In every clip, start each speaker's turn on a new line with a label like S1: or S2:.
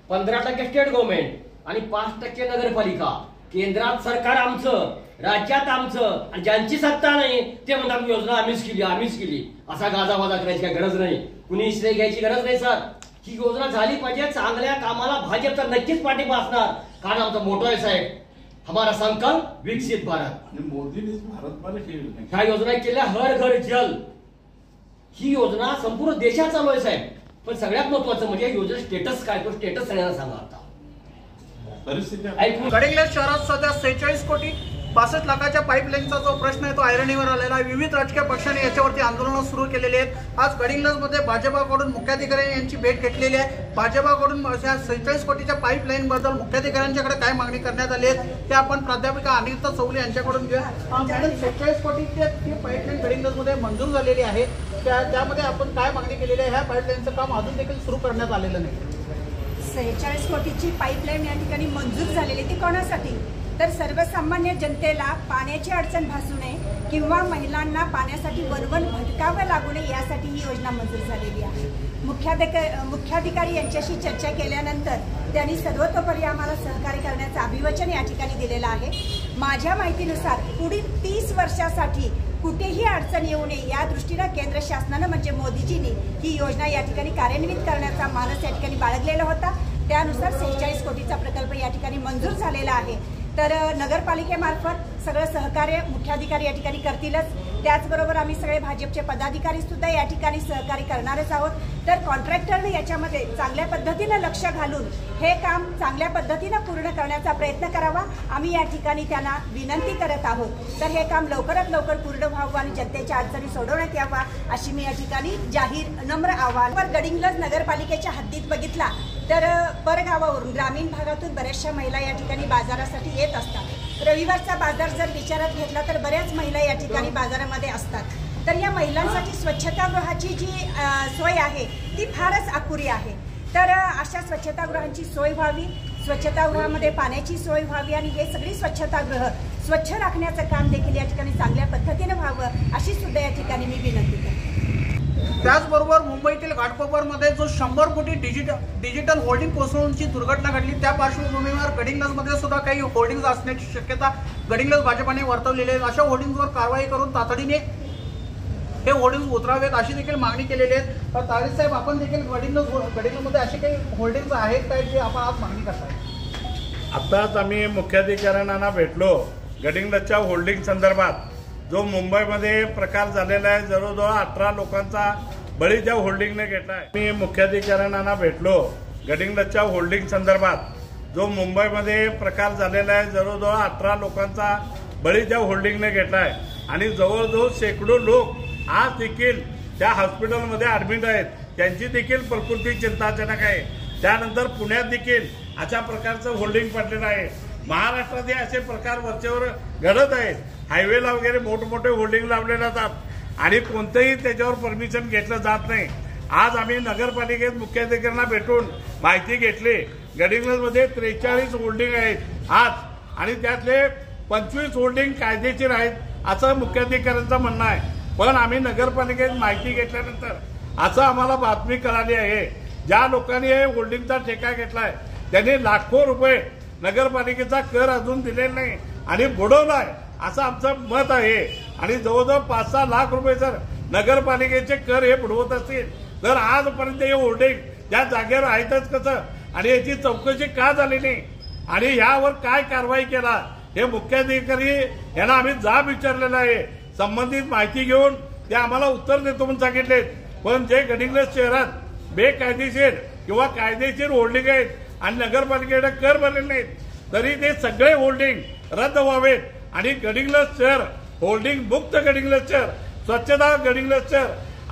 S1: 15% state government आणि 5% नगरपालिका। केंद्रात सरकार आमचं, राज्यात आमचं, आणि ज्यांची सत्ता नाही ते म्हणतात योजना आम्हीच केली असा गाजावाजा करायची काय गरज नाही, कुणी श्रेय घ्यायची गरज नाही सर। ही योजना झाली पाहिजे, चांगल्या कामाला भाजपचा नक्कीच पाठिंबा असणार, कारण आमचा मोठो आहे साहेब, हमारा संकल्प विकसित भारत।
S2: मोदींनी भारत
S1: ह्या योजना केल्या, हर घर जल ही योजना संपूर्ण देशात चालू आहे साहेब। पण सगळ्यात महत्वाचं म्हणजे योजना स्टेटस काय, तो स्टेटस सगळ्यांना सांगा आता।
S3: गडिंग्लज शहरात सध्या 46 कोटी 62 लाखाच्या पाईपलाईनचा जो प्रश्न आहे तो ऐरणीवर आलेला आहे। विविध राजकीय पक्षांनी याच्यावरती आंदोलन सुरू केलेली आहेत। आज गडिंग्लजमध्ये भाजपाकडून मुख्याधिकारी यांची भेट घेतलेली आहे। भाजपाकडून 46 कोटीच्या पाईपलाईन बद्दल मुख्याधिकाऱ्यांच्याकडे काय मागणी करण्यात आली आहे ते आपण प्राध्यापिका अनिता चौले यांच्याकडून घेऊया। मॅडम, 46 कोटीची पाईपलाईन गडिंग्लजमध्ये मंजूर झालेली आहे, त्यामध्ये आपण काय मागणी केलेली आहे? ह्या पाईपलाईनचं काम अजून देखील सुरू करण्यात आलेलं नाही।
S4: 46 कोटीची पाईपलाईन या ठिकाणी मंजूर झालेली, ती कोणासाठी? तर सर्वसामान्य जनतेला पाण्याची अडचण भासू नये किंवा महिलांना पाण्यासाठी वणवण भटकावं लागू नये यासाठी ही योजना मंजूर झालेली आहे। मुख्याधिकारी यांच्याशी चर्चा केल्यानंतर त्यांनी सर्वतोपरी आम्हाला सहकार्य करण्याचं अभिवचन या ठिकाणी दिलेलं आहे। माझ्या माहितीनुसार पुढील 30 वर्षासाठी कुठेही अडचण येऊ नये या दृष्टीने केंद्र शासनानं म्हणजे मोदीजींनी ही योजना या ठिकाणी कार्यान्वित करण्याचा मानस या ठिकाणी बाळगलेला होता। त्यानुसार 46 कोटीचा प्रकल्प या ठिकाणी मंजूर झालेला आहे। तर नगरपालिकेमार्फत सगळं सहकार्य मुख्याधिकारी या ठिकाणी करतीलच, त्याचबरोबर आम्ही सगळे भाजपचे पदाधिकारी सुद्धा या ठिकाणी सहकार्य करणारच आहोत। तर कॉन्ट्रॅक्टरने याच्यामध्ये चांगल्या पद्धतीने लक्ष घालून हे काम चांगल्या पद्धतीने पूर्ण करण्याचा प्रयत्न करावा, आम्ही या ठिकाणी त्यांना विनंती करत आहोत। तर हे काम लवकरात लवकर पूर्ण व्हावं आणि जनतेच्या अडचणी सोडवण्यात यावा अशी मी या ठिकाणी जाहीर नम्र आवाहन। गडिंग्लज नगरपालिकेच्या हद्दीत बघितला तर परगावावरून ग्रामीण भागातून बऱ्याचशा महिला या ठिकाणी बाजारासाठी येत असतात। रविवारचा बाजार जर विचारात घेतला तर बऱ्याच महिला या ठिकाणी बाजारामध्ये असतात। तर या महिलांसाठी स्वच्छतागृहाची जी सोय आहे ती फारच अपुरी आहे। तर अशा स्वच्छतागृहांची सोय व्हावी, स्वच्छतागृहामध्ये पाण्याची सोय व्हावी आणि हे सगळी स्वच्छतागृह स्वच्छ राखण्याचं काम देखील या ठिकाणी चांगल्या पद्धतीने व्हावं अशी सुद्धा या ठिकाणी मी विनंती करते।
S3: त्याचबरोबर मुंबईतील घाटकोपरमध्ये जो 100 कोटी डिजिटल होल्डिंग कोसळूनची दुर्घटना घडली त्या पार्श्वभूमीवर गडिंग्लजमध्ये सुद्धा काही होल्डिंग्स असण्याची शक्यता गडिंग्लज भाजपाने वर्तवलेली आहे। अशा होल्डिंग्सवर कारवाई करून तातडीने हे होल्डिंग्स उतरावेत अशी देखील मागणी केलेली आहे। तर ताळे साहेब, आपण देखील गडिंग्लजमध्ये असे काही होल्डिंग्स आहेत काय जे आपण आज मागणी करताय?
S2: आताच आम्ही मुख्याधिकाऱ्यांना भेटलो गडिंग्लजच्या होल्डिंग संदर्भात। जो मुंबईमध्ये प्रकार झालेला आहे, जवळजवळ 18 लोकांचा बळी त्या होल्डिंगने घेतलाय। मी मुख्याधिकाऱ्यांना भेटलो गडिंग्लजच्या होल्डिंग संदर्भात। जो मुंबईमध्ये प्रकार झालेला आहे, जवळजवळ 18 लोकांचा बळी त्या होल्डिंगने घेतलाय आणि जवळजवळ शेकडो लोक आज देखील त्या हॉस्पिटलमध्ये ऍडमिट आहेत, त्यांची देखील प्रकृती चिंताजनक आहे। त्यानंतर पुण्यात देखील अशा प्रकारचं होल्डिंग पडलेलं आहे। महाराष्ट्रात असे प्रकार वरचेवर घडत आहेत। हायवेला वगैरे मोठमोठे होल्डिंग लावले जातात आणि कोणतेही त्याच्यावर परमिशन घेतलं जात नाही। आज आम्ही नगरपालिकेत मुख्याधिकाऱ्यांना भेटून माहिती घेतली, गडिंग्लजमध्ये 43 होल्डिंग आहेत आज आणि त्यातले 25 होल्डिंग कायदेशीर आहेत असं मुख्याधिकाऱ्यांचं म्हणणं आहे। पण आम्ही नगरपालिकेत माहिती घेतल्यानंतर असं आम्हाला बातमी कळाली आहे, ज्या लोकांनी हे होल्डिंगचा ठेका घेतलाय त्यांनी लाखो रुपये नगरपालिकेचा कर अजून दिलेला नाही आणि बुडवलाय असं आमचं मत आहे। आणि जवळजवळ 5-6 लाख रुपये जर नगरपालिकेचे कर हे बुडवत असतील तर आजपर्यंत हे होल्डिंग त्या जागेवर आहेतच कसं आणि याची चौकशी का झाली नाही आणि यावर काय कारवाई केला हे मुख्याधिकारी यांना आम्ही जाब विचारलेला आहे। संबंधित माहिती घेऊन ते आम्हाला उत्तर देतो म्हणून सांगितले। पण जे गडिंग्लज शहरात बेकायदेशीर किंवा कायदेशीर होल्डिंग आहेत आणि नगरपालिकेकडे कर भरलेले नाहीत तरी ते सगळे होल्डिंग रद्द व्हावेत आणि गडिंग्लज शहर होल्डिंग मुक्त गडिंग्लज शहर, स्वच्छता गडिंग्लज शहर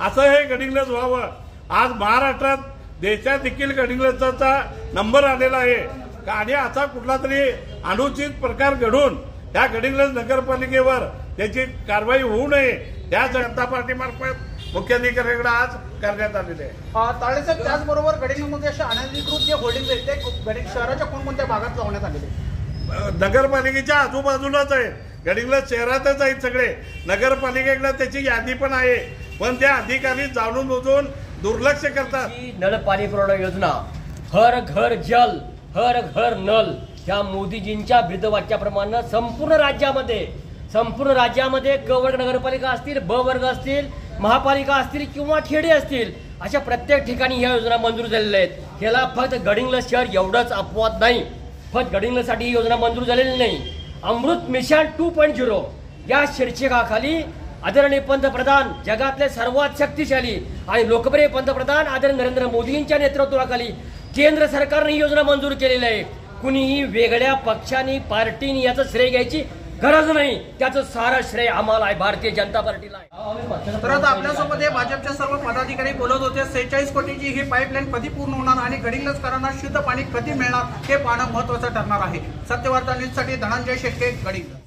S2: असं हे गडिंग्लज व्हावं। आज महाराष्ट्रात देशात देखील गडिंग्लजचा नंबर आलेला आहे आणि असा कुठला तरी अनुचित प्रकार घडून त्या गडिंग्लज नगरपालिकेवर त्याची कारवाई होऊ नये त्या जनता पार्टीमार्फत मुख्याधिकाऱ्यांकडे आज करण्यात आलेले आहे।
S3: ताळेसाहेब, त्याचबरोबर गडिंग्लजमध्ये अशा अनधिकृत जे होल्डिंग आहेत ते शहराच्या कोणकोणत्या भागात लावण्यात आलेले?
S2: नगरपालिकेच्या आजूबाजूलाच आहे, गडिंग्लज शहरातच आहेत सगळे। नगरपालिकेकडे त्याची यादी पण आहे पण त्या अधिकारी जाणून बुजून दुर्लक्ष करतात।
S1: नळ पाणी पुरवठा योजना हर घर जल हर घर नल ह्या मोदीजींच्या ब्रीदवाक्याप्रमाणे संपूर्ण राज्यामध्ये क वर्ग नगरपालिका असतील, ब वर्ग असतील, महापालिका असतील किंवा खेडे असतील, अशा प्रत्येक ठिकाणी ह्या योजना मंजूर झालेल्या आहेत. ह्याला फक्त गडिंग्लज शहर एवढंच अपवाद नाही, फक्त गडिंग्लजसाठी ही योजना मंजूर झालेली नाही. अमृत मिशन 2.0 या शीर्षकाखाली आदरणीय पंतप्रधान, जगातले सर्वात शक्तिशाली आणि लोकप्रिय पंतप्रधान आदरणीय नरेंद्र मोदींच्या नेतृत्वाखाली केंद्र सरकारने ही योजना मंजूर केलेली आहे. कुणीही वेगळ्या पक्षांनी पार्टीनी याचं श्रेय घ्यायची गरज नाही. त्याचं सारं श्रेय आम्हाला आहे, भारतीय जनता पार्टीला आहे.
S3: तर आता आपल्यासोबत हे भाजपच्या सर्व पदाधिकारी बोलत होते. 46 कोटीची ही पाईपलाईन कधी पूर्ण होणार आणि गडिंग्लजकरांना शुद्ध पाणी कधी मिळणार हे पाहणं महत्त्वाचं ठरणार आहे. सत्यवार्ता न्यूजसाठी धनंजय शेट्टे, गडिंग्लज.